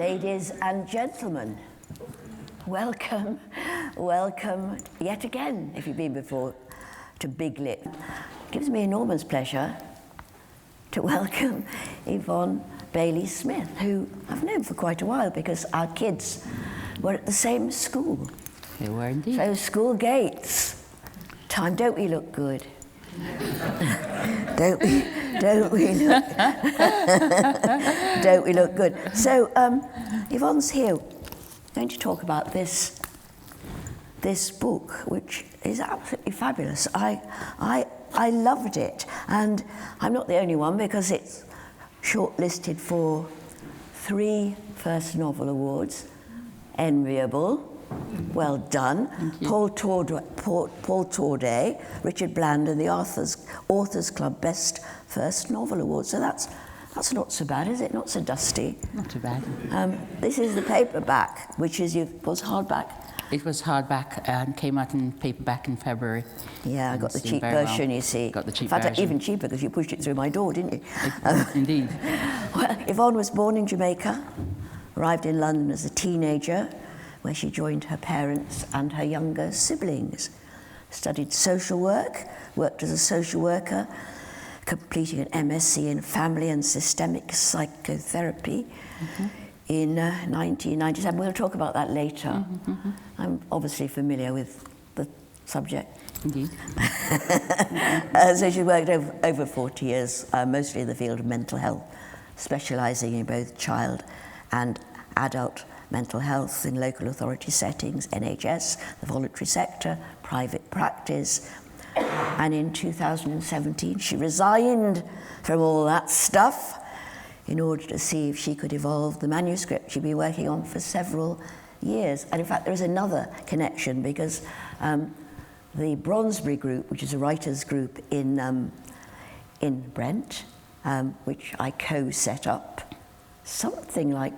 Ladies and gentlemen, welcome yet again, if you've been before, to BigLit. It gives me enormous pleasure to welcome Yvonne Bailey-Smith, who I've known for quite a while because our kids were at the same school. They were indeed. So school gates. Time, don't we look good? don't we look good? So Yvonne's here going to talk about this book, which is absolutely fabulous. I loved it, and I'm not the only one because it's shortlisted for 3 First Novel Awards. Enviable. Well done. Paul Torday, Richard Bland, and the Authors Club Best First Novel Award. So that's not so bad, is it? Not so dusty. Not too bad. This is the paperback, which was hardback. It was hardback and came out in paperback in February. Yeah, I got the cheap version, well. you see. Got the cheap version. In fact, version. even cheaper because you pushed it through my door, didn't you? Indeed. Well, Yvonne was born in Jamaica, arrived in London as a teenager, where she joined her parents and her younger siblings. Studied social work, worked as a social worker, completing an MSc in family and systemic psychotherapy in 1997. We'll talk about that later. I'm obviously familiar with the subject. Indeed. So she worked over 40 years, mostly in the field of mental health, specialising in both child and adult mental health in local authority settings, NHS, the voluntary sector, private practice. And in 2017, she resigned from all that stuff in order to see if she could evolve the manuscript she'd been working on for several years. And in fact, there is another connection because the Bronsbury Group, which is a writers' group in Brent, which I co-set up something like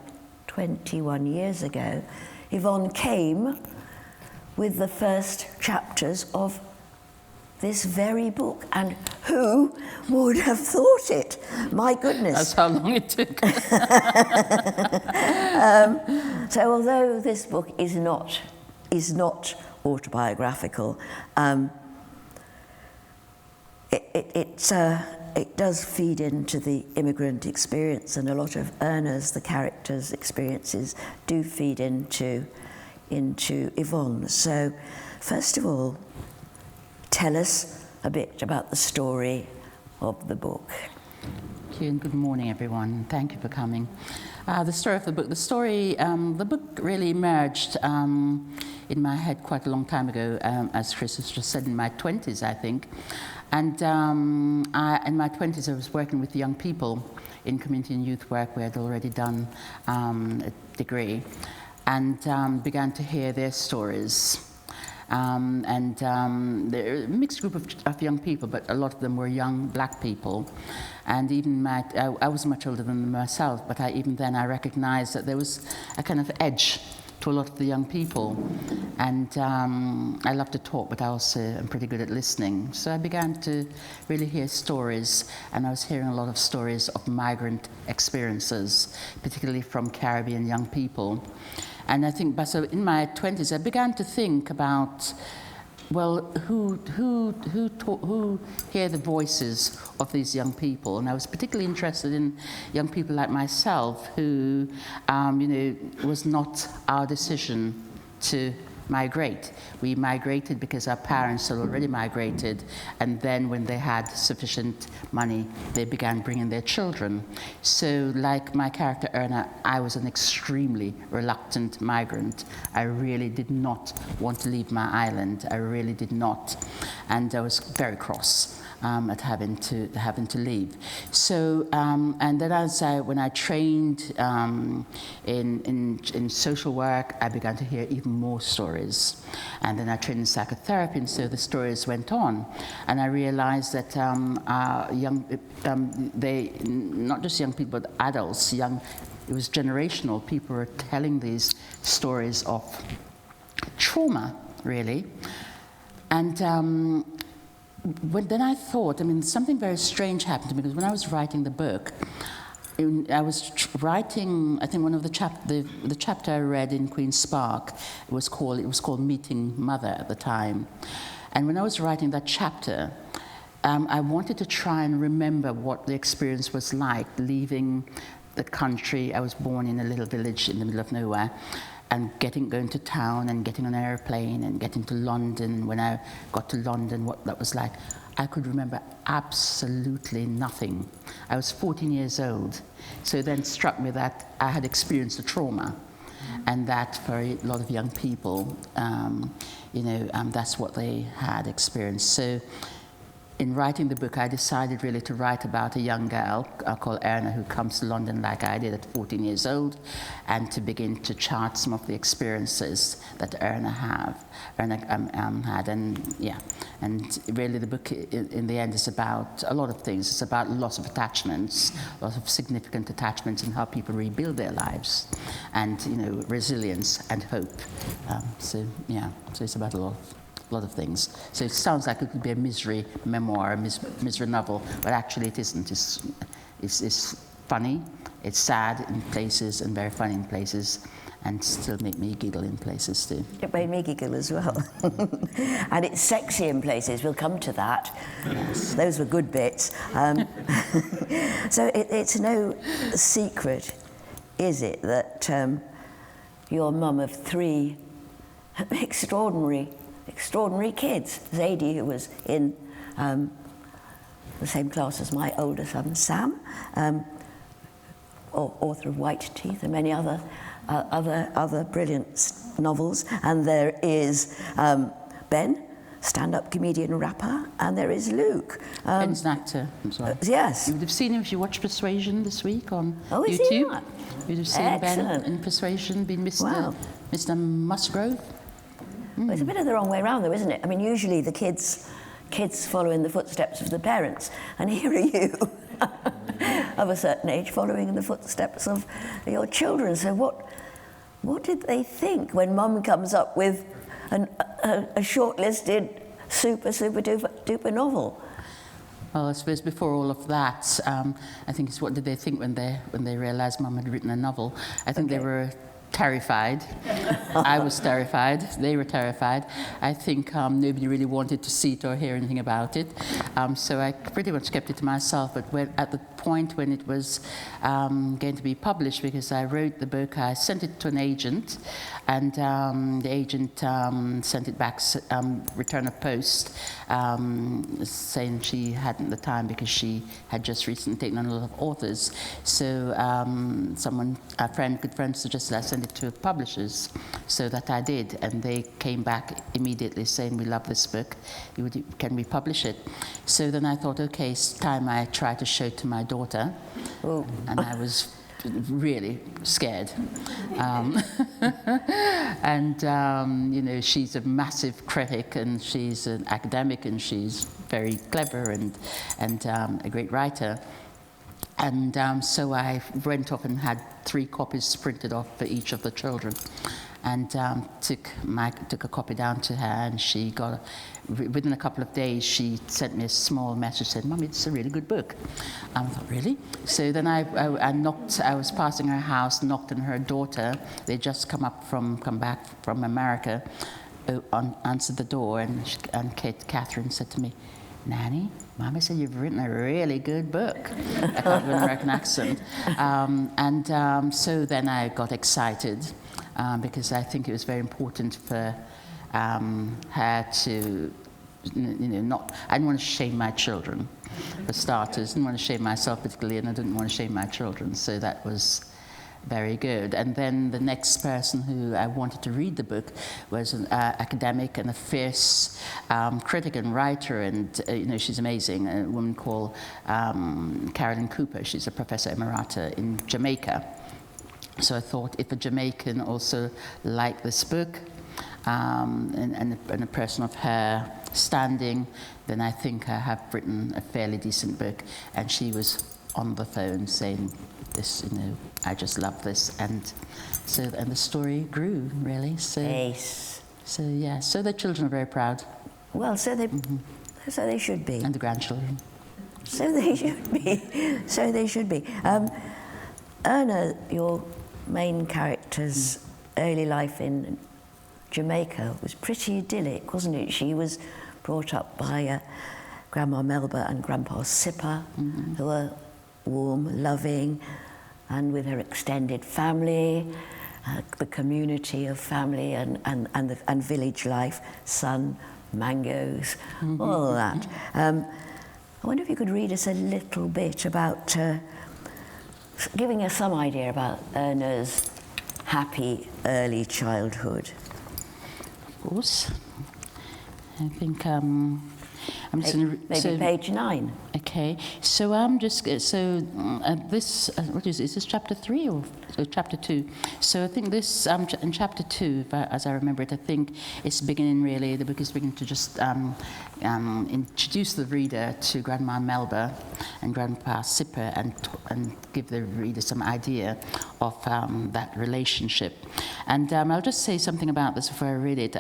21 years ago, Yvonne came with the first chapters of this very book. And who would have thought it? My goodness. That's how long it took. So although this book is not autobiographical, it does feed into the immigrant experience, and a lot of Erna's, the characters' experiences, do feed into Yvonne. So, first of all, tell us a bit about the story of the book. Thank you, and good morning, everyone. Thank you for coming. The story of the book. The book really emerged in my head quite a long time ago, as Chris has just said, in my 20s, I think. And in my 20s, I was working with young people in community and youth work, where I'd already done a degree, and began to hear their stories. They're a mixed group of young people, but a lot of them were young black people. And even I was much older than them myself, but even then I recognized that there was a kind of edge to a lot of the young people. And I love to talk, but I also am pretty good at listening. So I began to really hear stories, and I was hearing a lot of stories of migrant experiences, particularly from Caribbean young people. And I think, so in my 20s, I began to think about, well, who hear the voices of these young people? And I was particularly interested in young people like myself, who, was not our decision to migrate. We migrated because our parents had already migrated, and then when they had sufficient money, they began bringing their children. So like my character Erna, I was an extremely reluctant migrant. I really did not want to leave my island. I really did not. And I was very cross at having to leave. So, and then when I trained in social work, I began to hear even more stories. And then I trained in psychotherapy, and so the stories went on. And I realized that not just young people, but adults, it was generational. People were telling these stories of trauma, really. And then I thought, something very strange happened to me, because when I was writing the book, I was writing, I think one of the chapter I read in Queen's Park, it was called Meeting Mother at the time. And when I was writing that chapter, I wanted to try and remember what the experience was like leaving the country. I was born in a little village in the middle of nowhere, and going to town and getting on an airplane and getting to London. When I got to London, what that was like, I could remember absolutely nothing. I was 14 years old, so it then struck me that I had experienced a trauma, and that for a lot of young people, that's what they had experienced. So in writing the book, I decided really to write about a young girl called Erna, who comes to London like I did at 14 years old, and to begin to chart some of the experiences that Erna had. And really the book in the end is about a lot of things. It's about lots of attachments, lots of significant attachments, and how people rebuild their lives, and resilience and hope. So it's about a lot of things. So it sounds like it could be a misery memoir, a misery novel, but actually it isn't. It's funny, it's sad in places and very funny in places, and still make me giggle in places too. It made me giggle as well. And it's sexy in places, we'll come to that. Yes. Those were good bits. So it's no secret, is it, that you're a mum of 3 extraordinary kids. Zadie, who was in the same class as my older son, Sam, author of White Teeth and many other brilliant novels. And there is Ben, stand-up comedian, rapper, and there is Luke. Ben's an actor as well. Yes. You would have seen him if you watched Persuasion this week on YouTube. Is he not? You'd have seen Ben in Persuasion being Mr. Musgrove. Well, it's a bit of the wrong way around, though, isn't it? I mean, usually the kids follow in the footsteps of the parents, and here are you, of a certain age, following in the footsteps of your children. So what did they think when Mum comes up with a shortlisted super duper novel? Well, I suppose before all of that, I think it's what did they think when they realised Mum had written a novel? I think they were terrified. I was terrified. They were terrified. I think nobody really wanted to see it or hear anything about it. So I pretty much kept it to myself. But at the point when it was going to be published, because I wrote the book, I sent it to an agent, and the agent sent it back, return of post, saying she hadn't the time because she had just recently taken on a lot of authors. So good friend suggested I send it to publishers, so that I did, and they came back immediately saying, we love this book, can we publish it? So then I thought, okay, it's time I try to show it to my daughter. Oh. And I was really scared. She's a massive critic, and she's an academic, and she's very clever and a great writer. And so I went off and had 3 copies printed off for each of the children, and took a copy down to her, and she got, within a couple of days, she sent me a small message saying, Mum, it's a really good book. I thought, really? So then I was passing her house, knocked on her daughter. They'd just come back from America, answered the door, and Catherine said to me, Nanny, Mama said you've written a really good book. I can't do an American accent. So then I got excited because I think it was very important for her to, I didn't want to shame my children, for starters. I didn't want to shame myself particularly, and I didn't want to shame my children. So that was very good. And then the next person who I wanted to read the book was an academic and a fierce critic and writer, and she's amazing, a woman called Carolyn Cooper. She's a professor emerita in Jamaica. So I thought, if a Jamaican also liked this book, and a person of her standing, then I think I have written a fairly decent book. And she was on the phone saying, this, I just love this, and the story grew, really. So the children are very proud. Well, so they should be. And the grandchildren. So they should be. Erna, your main character's early life in Jamaica was pretty idyllic, wasn't it? She was brought up by Grandma Melba and Grandpa Sipper, who were warm, loving, and with her extended family, the community of family and village life, sun, mangoes, all of that. I wonder if you could read us a little bit about, giving us some idea about Erna's happy early childhood. Of course. I think I'm just going to... Maybe page 9. Okay, so I'm just... this... what is this chapter 3 or chapter 2? So I think this, in chapter 2, as I remember it, I think it's beginning really, the book is beginning to just introduce the reader to Grandma Melba and Grandpa Sipper and give the reader some idea of that relationship. And I'll just say something about this before I read it.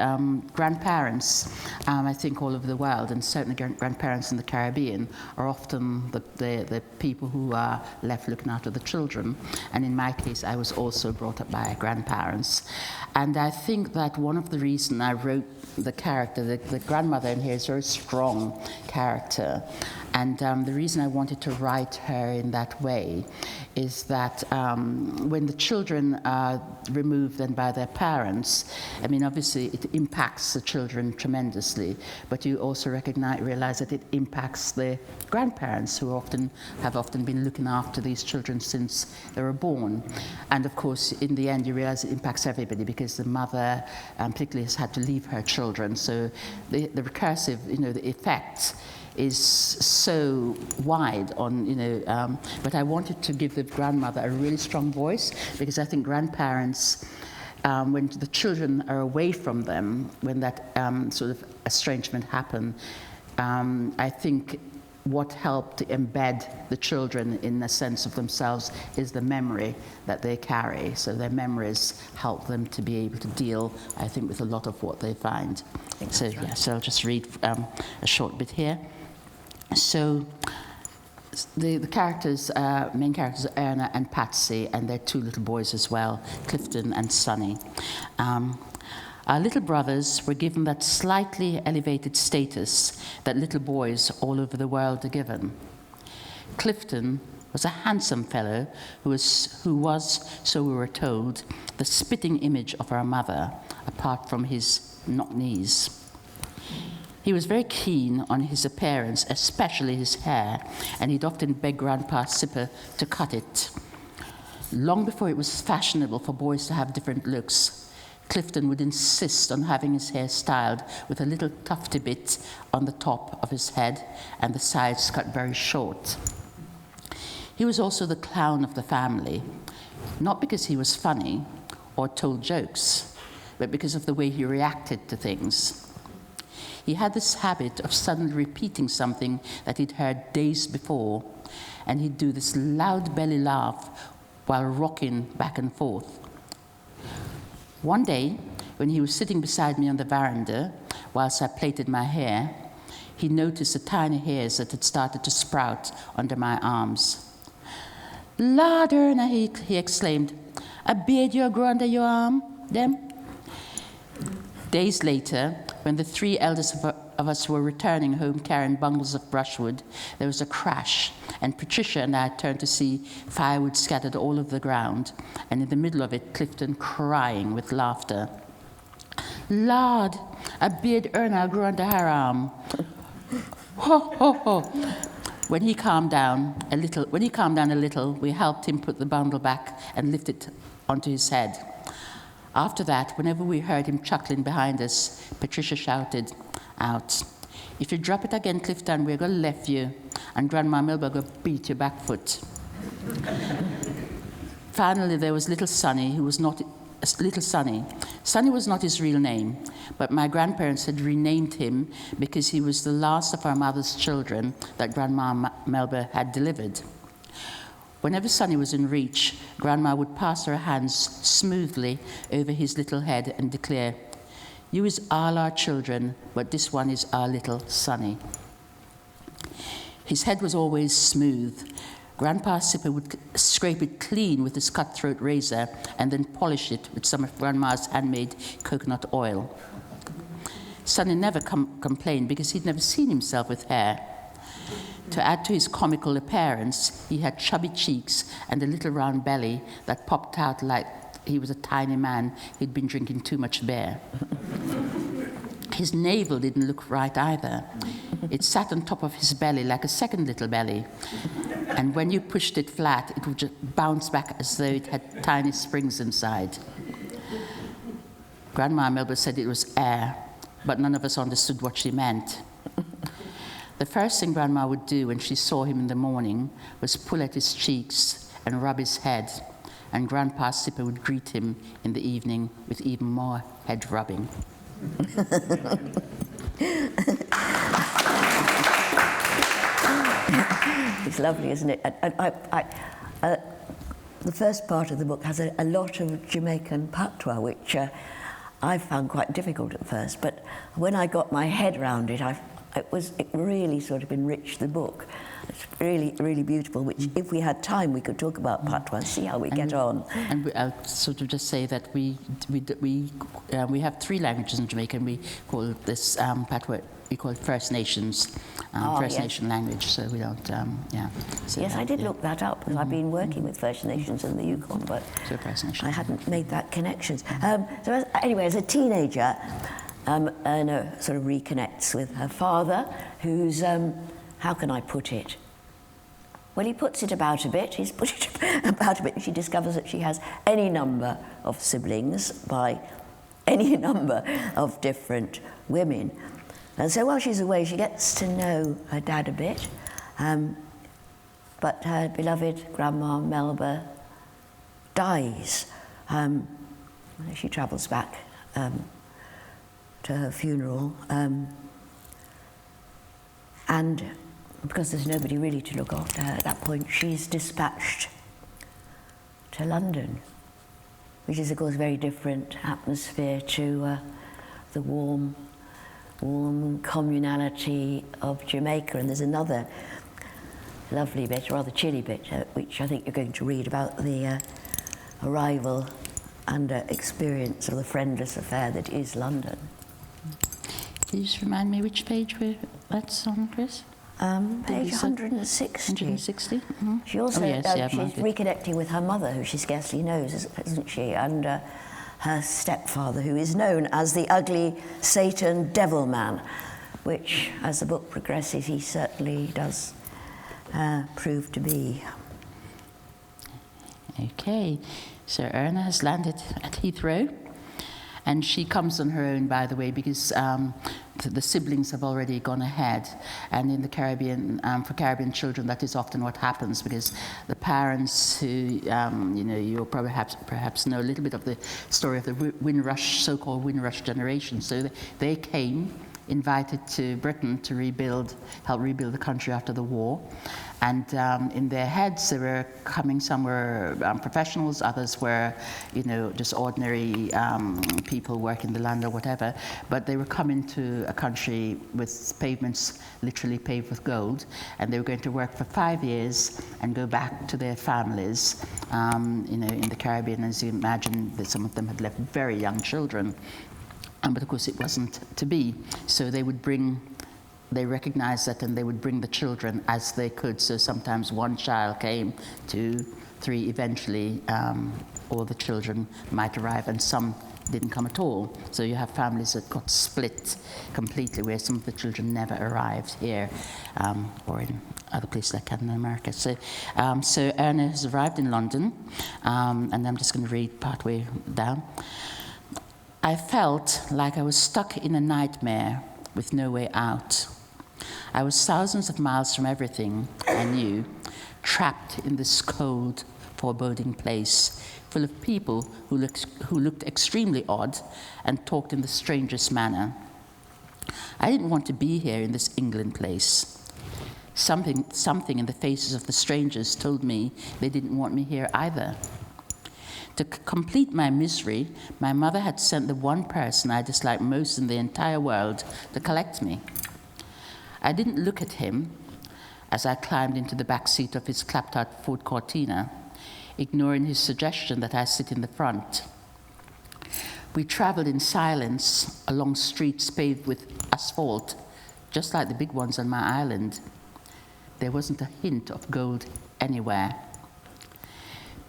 Grandparents, I think all over the world, and certainly grandparents in the Caribbean, are often the people who are left looking after the children. And in my case, I was also brought up by grandparents. And I think that one of the reasons I wrote the character, the grandmother in here is a very strong character. And the reason I wanted to write her in that way is that when the children are removed then by their parents, I mean, obviously it impacts the children tremendously, but you also realize that it impacts the grandparents who have often been looking after these children since they were born. And of course, in the end, you realize it impacts everybody because the mother particularly has had to leave her children. So the recursive, the effect is so wide on, but I wanted to give the grandmother a really strong voice because I think grandparents, when the children are away from them, when that sort of estrangement happened, I think what helped to embed the children in a sense of themselves is the memory that they carry. So their memories help them to be able to deal, I think, with a lot of what they find. So, yeah, so I'll just read a short bit here. So the characters, main characters are Erna and Patsy, and their 2 little boys as well, Clifton and Sonny. Our little brothers were given that slightly elevated status that little boys all over the world are given. Clifton was a handsome fellow who was, so we were told, the spitting image of our mother, apart from his knock-knees. He was very keen on his appearance, especially his hair, and he'd often beg Grandpa Sipper to cut it. Long before it was fashionable for boys to have different looks, Clifton would insist on having his hair styled with a little tufty bit on the top of his head and the sides cut very short. He was also the clown of the family, not because he was funny or told jokes, but because of the way he reacted to things. He had this habit of suddenly repeating something that he'd heard days before, and he'd do this loud belly laugh while rocking back and forth. One day, when he was sitting beside me on the veranda whilst I plaited my hair, he noticed the tiny hairs that had started to sprout under my arms. "Lord, Erna," he exclaimed, "a beard you grow under your arm, them?" Days later, when the 3 eldest of us were returning home carrying bundles of brushwood, there was a crash, and Patricia and I turned to see firewood scattered all over the ground, and in the middle of it, Clifton crying with laughter. "Lord, a beard Erna grew under her arm." Ho, ho, ho. When he calmed down a little, we helped him put the bundle back and lift it onto his head. After that, whenever we heard him chuckling behind us, Patricia shouted out, "If you drop it again, Clifton, we're going to left you, and Grandma Melba going to beat your back foot." Finally, there was little Sonny, who was not little Sonny. Sonny was not his real name, but my grandparents had renamed him because he was the last of our mother's children that Grandma Melba had delivered. Whenever Sonny was in reach, Grandma would pass her hands smoothly over his little head and declare, "You is all our children, but this one is our little Sonny." His head was always smooth. Grandpa Sipper would scrape it clean with his cutthroat razor and then polish it with some of Grandma's handmade coconut oil. Sonny never complained because he'd never seen himself with hair. To add to his comical appearance, he had chubby cheeks and a little round belly that popped out like he was a tiny man who'd been drinking too much beer. His navel didn't look right either. It sat on top of his belly like a second little belly. And when you pushed it flat, it would just bounce back as though it had tiny springs inside. Grandma Melba said it was air, but none of us understood what she meant. The first thing Grandma would do when she saw him in the morning was pull at his cheeks and rub his head, and Grandpa Sipper would greet him in the evening with even more head rubbing. It's lovely, isn't it? The first part of the book has a lot of Jamaican patois, which I found quite difficult at first, but when I got my head around it, it really sort of enriched the book. It's really, really beautiful, which if we had time, we could talk about patois and see how we get on. And I'll sort of just say that we have 3 languages in Jamaica, and we call this patois, we call it First Nations, First Nation language, so we don't, So yes, I did look that up, because I've been working with First Nations in the Yukon, but so First Nation. I hadn't made that connection. Anyway, as a teenager, Erna sort of reconnects with her father, who's, how can I put it? Well, he puts it about a bit. He's put it about a bit. She discovers that she has any number of siblings by any number of different women. And so while she's away, she gets to know her dad a bit. But her beloved Grandma Melba dies. She travels back to her funeral. And because there's nobody really to look after her at that point, she's dispatched to London, which is, of course, a very different atmosphere to the warm communality of Jamaica. And there's another lovely bit, rather chilly bit, which I think you're going to read about the arrival and experience of the friendless affair that is London. Can you just remind me which page that's on, Chris? Page 160. 160? Mm-hmm. She also, she's reconnecting with her mother, who she scarcely knows, isn't she? And her stepfather, who is known as the ugly Satan devil man, which, as the book progresses, he certainly does prove to be. Okay, so Erna has landed at Heathrow, and she comes on her own, by the way, because the siblings have already gone ahead. And in the Caribbean, for Caribbean children, that is often what happens, because the parents who, you'll probably perhaps know a little bit of the story of the Windrush, so-called Windrush generation. So they came, invited to Britain to help rebuild the country after the war. And in their heads, they were coming, some were professionals, others were, just ordinary people working the land or whatever. But they were coming to a country with pavements literally paved with gold. And they were going to work for 5 years and go back to their families, in the Caribbean. As you imagine, that some of them had left very young children. But of course, it wasn't to be. So they recognized that, and they would bring the children as they could. So sometimes one child came, 2, 3, eventually all the children might arrive, and some didn't come at all. So you have families that got split completely, where some of the children never arrived here, or in other places like Canada and America. So Erna has arrived in London, and I'm just going to read partway down. I felt like I was stuck in a nightmare with no way out. I was thousands of miles from everything I knew, trapped in this cold, foreboding place, full of people who looked extremely odd and talked in the strangest manner. I didn't want to be here in this England place. Something in the faces of the strangers told me they didn't want me here either. To complete my misery, my mother had sent the one person I disliked most in the entire world to collect me. I didn't look at him. as I climbed into the back seat of his clapped-out Ford Cortina, ignoring his suggestion that I sit in the front. We traveled in silence along streets paved with asphalt, just like the big ones on my island. There wasn't a hint of gold anywhere.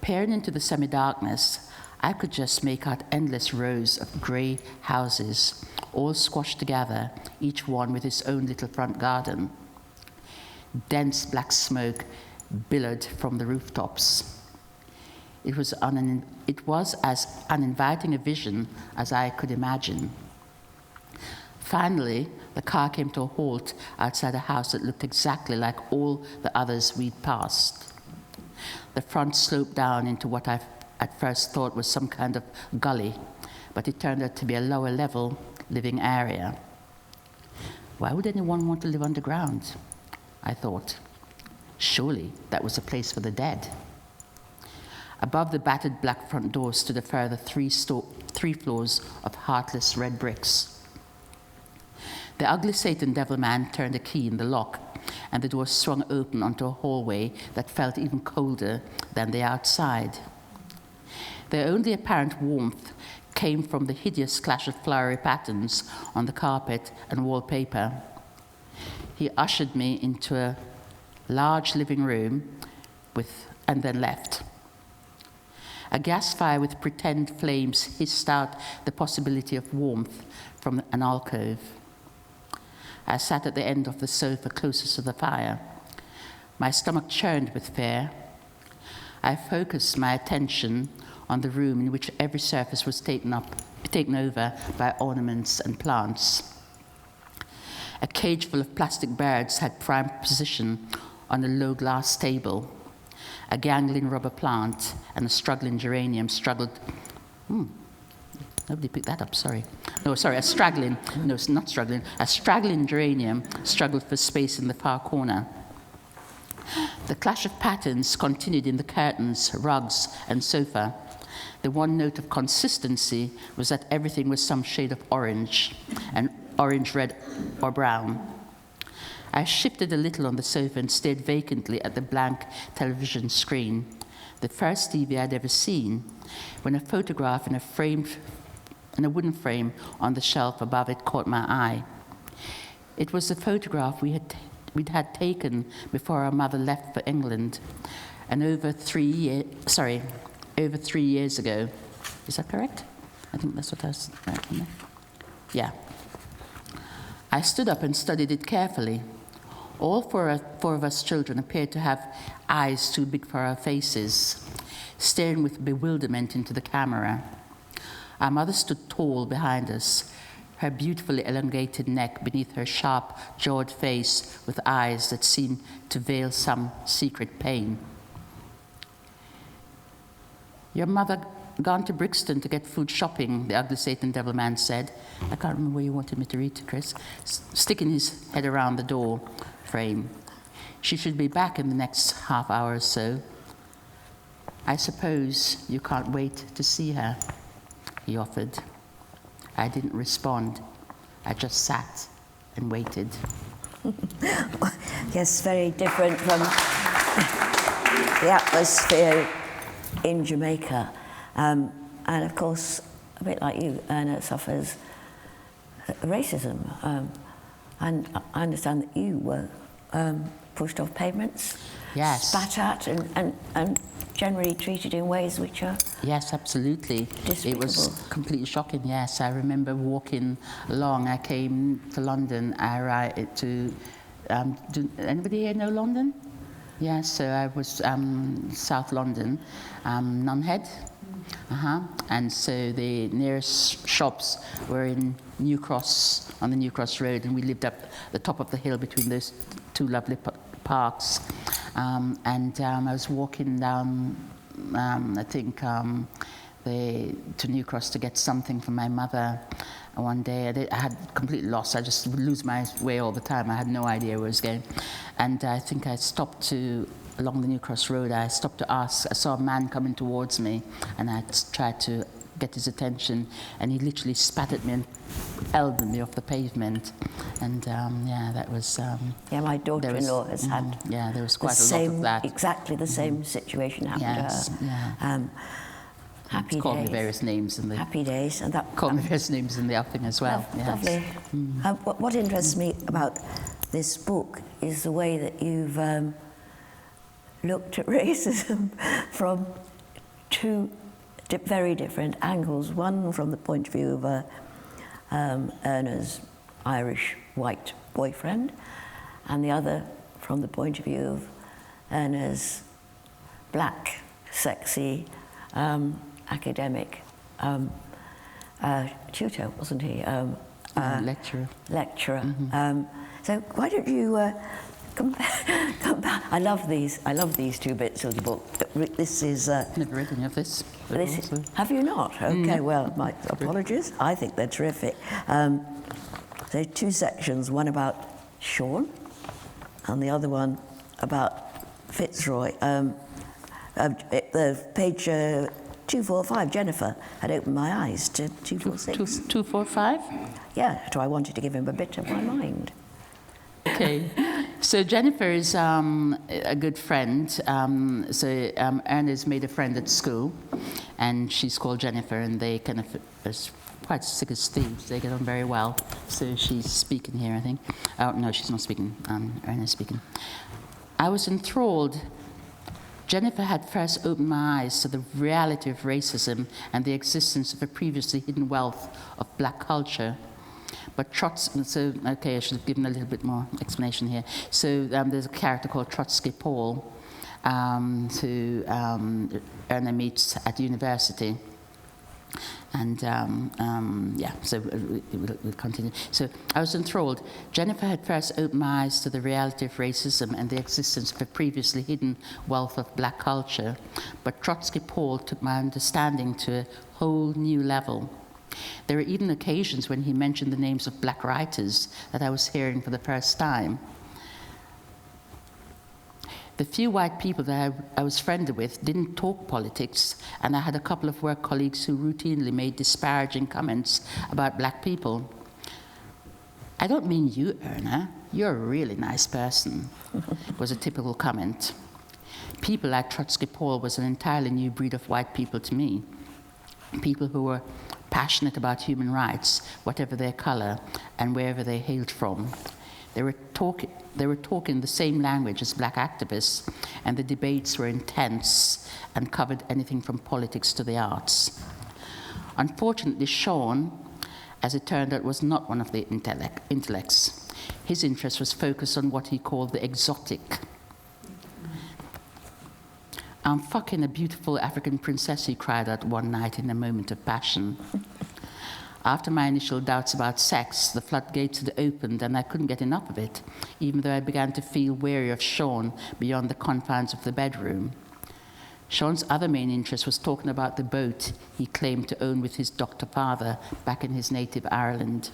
Peering into the semi-darkness, I could just make out endless rows of grey houses, all squashed together, each one with its own little front garden. Dense black smoke billowed from the rooftops. It was as uninviting a vision as I could imagine. Finally, the car came to a halt outside a house that looked exactly like all the others we'd passed. The front sloped down into what I at first thought was some kind of gully, but it turned out to be a lower level living area. Why would anyone want to live underground? I thought. Surely that was a place for the dead. Above the battered black front door stood a further three floors of heartless red bricks. The ugly Satan devil man turned a key in the lock, and the door swung open onto a hallway that felt even colder than the outside. The only apparent warmth came from the hideous clash of flowery patterns on the carpet and wallpaper. He ushered me into a large living room and then left. A gas fire with pretend flames hissed out the possibility of warmth from an alcove. I sat at the end of the sofa closest to the fire. My stomach churned with fear. I focused my attention on the room in which every surface was taken over by ornaments and plants. A cage full of plastic birds had prime position on a low glass table. A gangling rubber plant and a struggling geranium struggled. Nobody picked that up, sorry. A straggling geranium struggled for space in the far corner. The clash of patterns continued in the curtains, rugs, and sofa. The one note of consistency was that everything was some shade of orange, and orange, red, or brown. I shifted a little on the sofa and stared vacantly at the blank television screen, the first TV I'd ever seen, when a photograph in a wooden frame on the shelf above it caught my eye. It was the photograph we'd had taken before our mother left for England, and over 3 years ago. Is that correct? I think that's what I was right on there. Yeah. I stood up and studied it carefully. All four of us children appeared to have eyes too big for our faces, staring with bewilderment into the camera. Our mother stood tall behind us, her beautifully elongated neck beneath her sharp-jawed face with eyes that seemed to veil some secret pain. Your mother gone to Brixton to get food shopping, the ugly Satan devil man said. I can't remember where you wanted me to read to, Chris. Sticking his head around the door frame. She should be back in the next half hour or so. I suppose you can't wait to see her, he offered. I didn't respond. I just sat and waited. Yes, very different from the atmosphere in Jamaica. And of course, a bit like you, Erna suffers racism. And I understand that you were pushed off pavements, yes, spat at, and generally treated in ways which are yes, absolutely. despicable. It was completely shocking. Yes, I remember walking along. I came to London. I arrived to. Do anybody here know London? Yes, so I was South London, Nunhead. And so the nearest shops were in New Cross, on the New Cross Road, and we lived up the top of the hill between those two lovely parks. I was walking down, to New Cross to get something for my mother. One day, I had completely lost. I just would lose my way all the time. I had no idea where I was going. And I think I stopped along the New Cross Road, I stopped to ask. I saw a man coming towards me, and I tried to get his attention, and he literally spat at me and elbowed me off the pavement. And yeah, that was... yeah, my daughter-in-law has had yeah, there was quite a lot of that. Exactly the same situation happened to her. Yeah. Happy called days. me various names in the... Happy days. And that, called me various names in the outing as well. Yes. Lovely. What interests me about this book is the way that you've looked at racism from two very different angles. One from the point of view of Erna's Irish white boyfriend, and the other from the point of view of Erna's black, sexy, academic tutor, wasn't he? Lecturer. Lecturer. So why don't you compare? I love these two bits of the book. This is. Never read any of this. Have you not? Okay. Well, my apologies. I think they're terrific. So two sections. One about Sean, and the other one about Fitzroy. The page 245. Jennifer had opened my eyes to 246. 245. Yeah. So I wanted to give him a bit of my mind. Okay, so Jennifer is a good friend. Erna's made a friend at school, and she's called Jennifer, and they kind of are quite sick as thieves. They get on very well. So she's speaking here, I think. Oh, no, she's not speaking. Erna's speaking. I was enthralled. Jennifer had first opened my eyes to the reality of racism and the existence of a previously hidden wealth of black culture. But Trotsky, so, okay, I should have given a little bit more explanation here. So there's a character called Trotsky Paul, who Erna meets at university. And yeah, so we'll continue. So I was enthralled. Jennifer had first opened my eyes to the reality of racism and the existence of a previously hidden wealth of black culture. But Trotsky Paul took my understanding to a whole new level. There were even occasions when he mentioned the names of black writers that I was hearing for the first time. The few white people that I was friendly with didn't talk politics, and I had a couple of work colleagues who routinely made disparaging comments about black people. "I don't mean you, Erna. You're a really nice person," was a typical comment. People like Trotsky Paul was an entirely new breed of white people to me. People who were passionate about human rights, whatever their color and wherever they hailed from. They were talking the same language as black activists, and the debates were intense and covered anything from politics to the arts. Unfortunately, Sean, as it turned out, was not one of the intellects. His interest was focused on what he called the exotic. "I'm fucking a beautiful African princess," he cried out one night in a moment of passion. After my initial doubts about sex, the floodgates had opened and I couldn't get enough of it, even though I began to feel wary of Sean beyond the confines of the bedroom. Sean's other main interest was talking about the boat he claimed to own with his doctor father back in his native Ireland.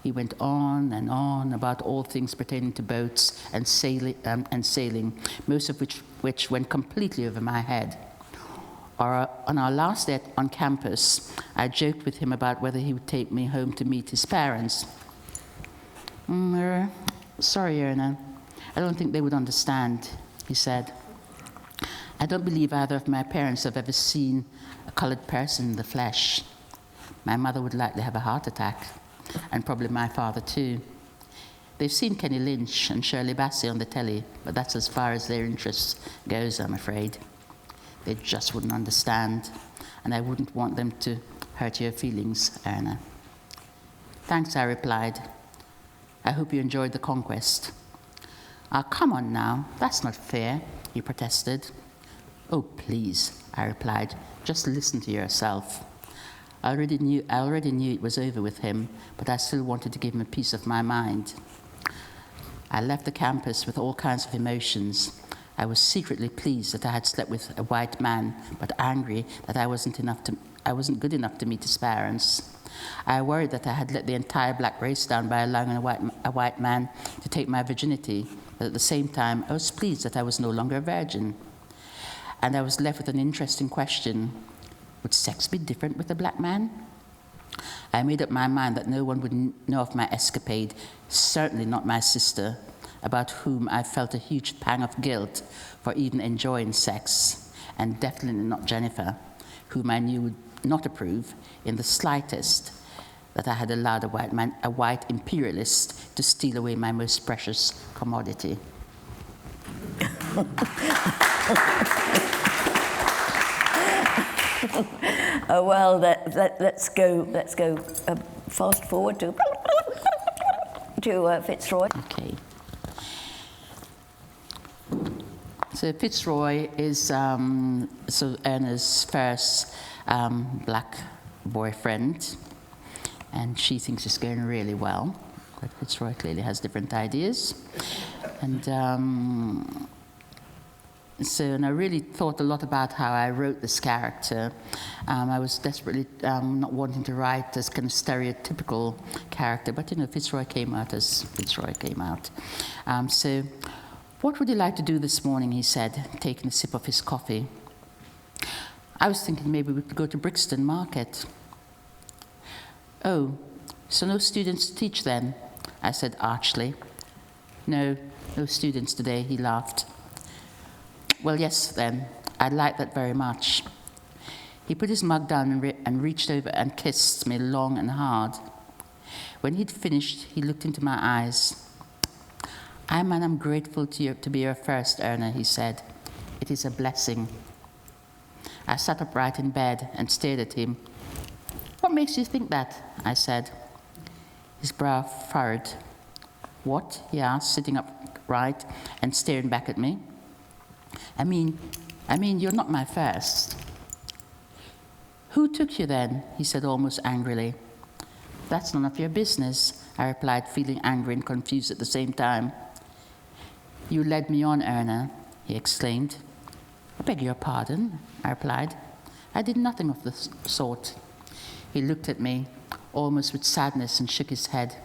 He went on and on about all things pertaining to boats and sailing, most of which went completely over my head. On our last day on campus, I joked with him about whether he would take me home to meet his parents. "Sorry, Erna, I don't think they would understand," he said. "I don't believe either of my parents have ever seen a colored person in the flesh. My mother would likely have a heart attack, and probably my father too. They've seen Kenny Lynch and Shirley Bassey on the telly, but that's as far as their interest goes, I'm afraid. They just wouldn't understand, and I wouldn't want them to hurt your feelings, Erna." "Thanks," I replied. "I hope you enjoyed the conquest." "Ah, come on now, that's not fair," he protested. "Oh, please," I replied, "just listen to yourself." I already knew it was over with him, but I still wanted to give him a piece of my mind. I left the campus with all kinds of emotions. I was secretly pleased that I had slept with a white man, but angry that I wasn't good enough to meet his parents. I worried that I had let the entire black race down by allowing a white man to take my virginity, but at the same time, I was pleased that I was no longer a virgin. And I was left with an interesting question. Would sex be different with a black man? I made up my mind that no one would know of my escapade, certainly not my sister, about whom I felt a huge pang of guilt for even enjoying sex, and definitely not Jennifer, whom I knew would not approve in the slightest that I had allowed a white imperialist to steal away my most precious commodity. Well, let's go fast forward to Fitzroy. Okay. So Fitzroy is Erna's first black boyfriend, and she thinks it's going really well. But Fitzroy clearly has different ideas, and and I really thought a lot about how I wrote this character. I was desperately not wanting to write this kind of stereotypical character, but Fitzroy came out as Fitzroy came out. So, what would you like to do this morning, he said, taking a sip of his coffee. I was thinking maybe we could go to Brixton Market. Oh, so no students to teach then? I said archly. No students today, he laughed. Well, yes, then. I'd like that very much. He put his mug down and reached over and kissed me long and hard. When he'd finished, he looked into my eyes. I'm grateful to be your first, Erna, he said. It is a blessing. I sat upright in bed and stared at him. What makes you think that? I said. His brow furrowed. What? He asked, sitting upright and staring back at me. I mean, you're not my first. Who took you then? He said almost angrily. That's none of your business, I replied, feeling angry and confused at the same time. You led me on, Erna, he exclaimed. I beg your pardon, I replied. I did nothing of the sort. He looked at me, almost with sadness, and shook his head.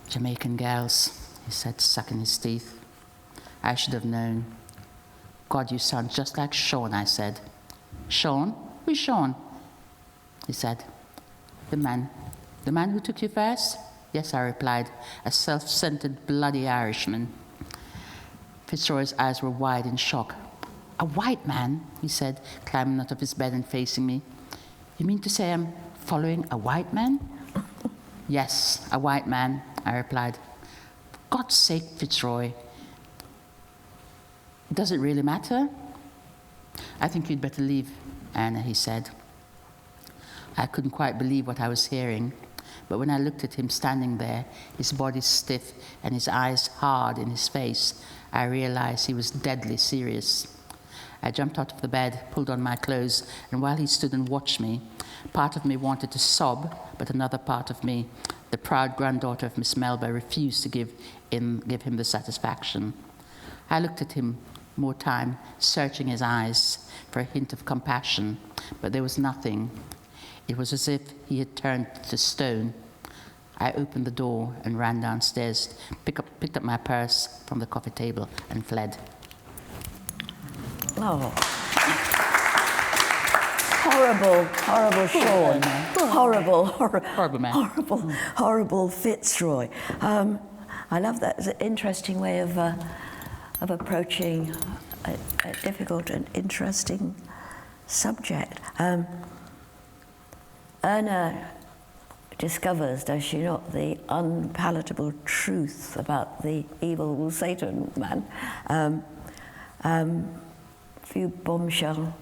Jamaican girls, he said, sucking his teeth. I should have known. God, you sound just like Sean, I said. Sean? Who's Sean? He said. The man who took you first? Yes, I replied, a self-centered, bloody Irishman. Fitzroy's eyes were wide in shock. A white man, he said, climbing out of his bed and facing me. You mean to say I'm following a white man? Yes, a white man, I replied. For God's sake, Fitzroy. Does it really matter? I think you'd better leave, Erna, he said. I couldn't quite believe what I was hearing, but when I looked at him standing there, his body stiff and his eyes hard in his face, I realized he was deadly serious. I jumped out of the bed, pulled on my clothes, and while he stood and watched me, part of me wanted to sob, but another part of me, the proud granddaughter of Miss Melba, refused to give him the satisfaction. I looked at him more time, searching his eyes for a hint of compassion, but there was nothing. It was as if he had turned to stone. I opened the door and ran downstairs, picked up my purse from the coffee table and fled. Oh. Horrible Sean. Horrible man. Horrible Fitzroy. I love that. It's an interesting way of approaching a difficult and interesting subject. Erna discovers, does she not, the unpalatable truth about the evil Satan man. Few bombshell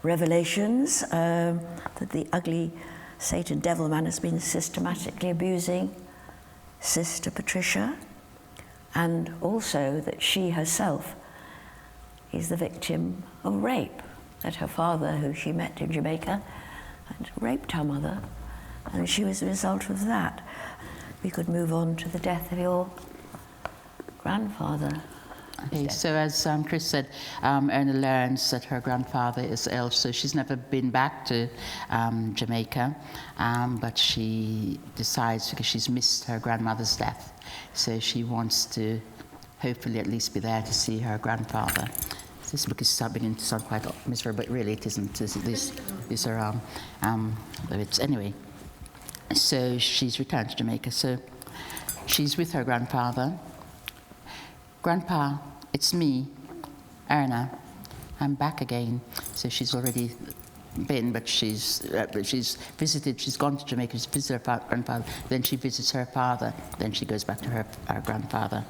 revelations that the ugly Satan devil man has been systematically abusing Sister Patricia, and also that she herself is the victim of rape, that her father, who she met in Jamaica, had raped her mother, and she was a result of that. We could move on to the death of your grandfather. Okay, so as Chris said, Erna learns that her grandfather is ill, so she's never been back to Jamaica, but she decides, because she's missed her grandmother's death, so she wants to hopefully at least be there to see her grandfather. This book is beginning to sound quite miserable, but really it isn't. These are it's anyway. So she's returned to Jamaica. So she's with her grandfather. Grandpa, it's me, Erna. I'm back again. So she's already been, but she's visited. She's gone to Jamaica. She's visited her grandfather. Then she visits her father. Then she goes back to her grandfather.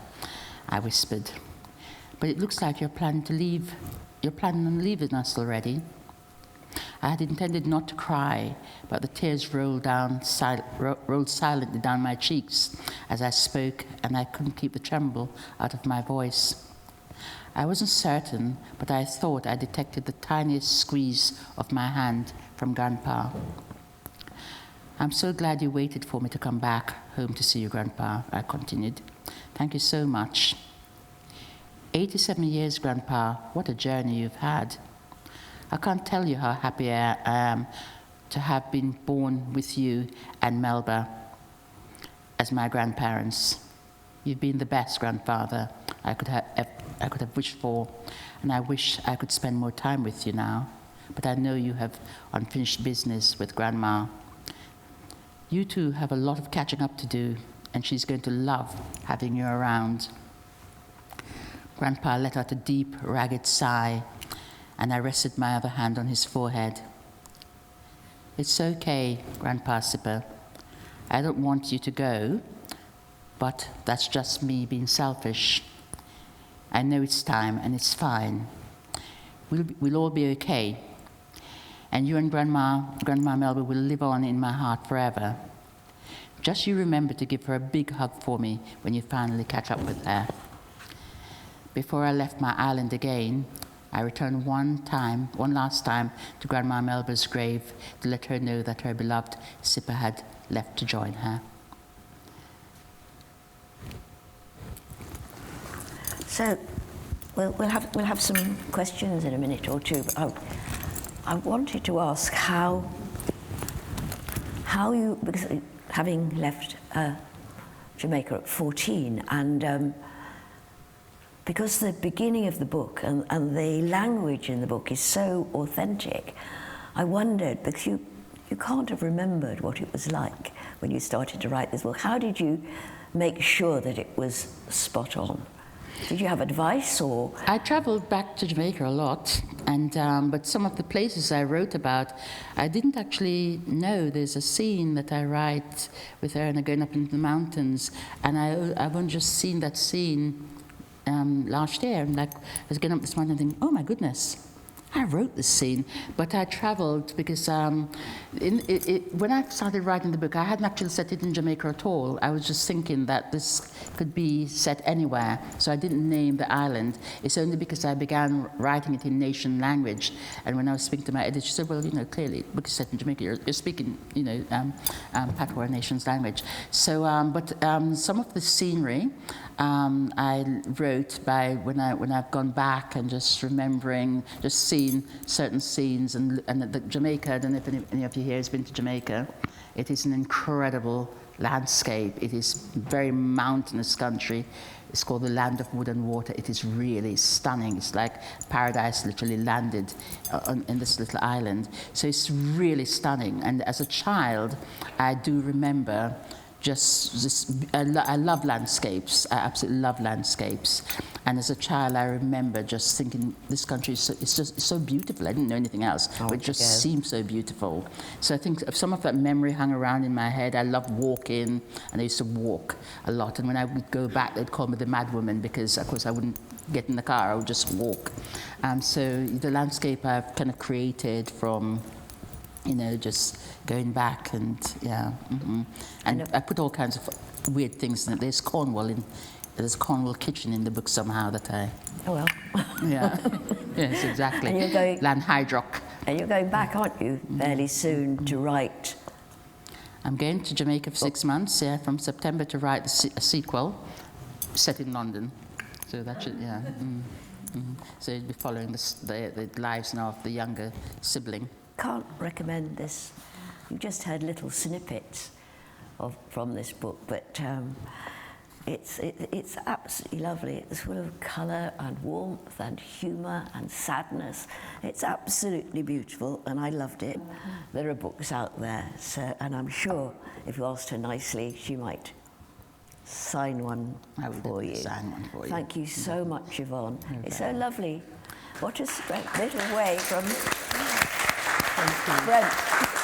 I whispered, but it looks like you're planning to leave. You're planning on leaving us already. I had intended not to cry, but the tears rolled silently down my cheeks as I spoke, and I couldn't keep the tremble out of my voice. I wasn't certain, but I thought I detected the tiniest squeeze of my hand from Grandpa. I'm so glad you waited for me to come back home to see you, Grandpa, I continued. Thank you so much. 87 years, Grandpa, what a journey you've had. I can't tell you how happy I am to have been born with you and Melba as my grandparents. You've been the best grandfather I could have wished for, and I wish I could spend more time with you now. But I know you have unfinished business with Grandma. You two have a lot of catching up to do, and she's going to love having you around. Grandpa let out a deep, ragged sigh, and I rested my other hand on his forehead. It's okay, Grandpa Sipper. I don't want you to go, but that's just me being selfish. I know it's time, and it's fine. We'll all be okay. And you and Grandma Melba will live on in my heart forever. Just you remember to give her a big hug for me when you finally catch up with her. Before I left my island again, I returned one last time to Grandma Melba's grave to let her know that her beloved Sipper had left to join her. So, we'll have some questions in a minute or two. But I wanted to ask how you, because having left Jamaica at 14, and because the beginning of the book and the language in the book is so authentic, I wondered, because you can't have remembered what it was like when you started to write this book. How did you make sure that it was spot on? Did you have advice, or? I traveled back to Jamaica a lot, and but some of the places I wrote about, I didn't actually know. There's a scene that I write with Erna going up into the mountains, and I've only just seen that scene last year, and like I was getting up this morning and thinking, oh my goodness, I wrote this scene. But I traveled because when I started writing the book, I hadn't actually set it in Jamaica at all. I was just thinking that this could be set anywhere, so I didn't name the island. It's only because I began writing it in nation language, and when I was speaking to my editor, she said, well, clearly the book is set in Jamaica, you're speaking, Patois nation's language. So, but some of the scenery I wrote by when I've gone back and just remembering, just seeing certain scenes, and the Jamaica, I don't know if any of you here has been to Jamaica. It is an incredible landscape. It is very mountainous country. It's called the land of wood and water. It is really stunning. It's like paradise literally landed in this little island. So it's really stunning. And as a child, I do remember I love landscapes. I absolutely love landscapes. And as a child, I remember just thinking, this country is just so beautiful. I didn't know anything else, but it just seemed so beautiful. So I think some of that memory hung around in my head. I loved walking, and I used to walk a lot. And when I would go back, they'd call me the mad woman because, of course, I wouldn't get in the car. I would just walk. So the landscape I've kind of created from, just going back and, And I put all kinds of weird things in it. There's Cornwall kitchen in the book somehow that I... Oh, well. Yeah. Yes, exactly. And you're going... Lanhydrock. And you're going back, aren't you, fairly soon to write? I'm going to Jamaica for 6 months, from September to write a sequel set in London. So that should, So you'll be following the lives now of the younger sibling. Can't recommend this. You just heard little snippets from this book, but It's absolutely lovely. It's full of colour and warmth and humour and sadness. It's absolutely beautiful, and I loved it. There are books out there, so, and I'm sure if you asked her nicely, she might sign one for you. Sign one for you. Thank you so much, Yvonne. It's so lovely. What a little way from Brent.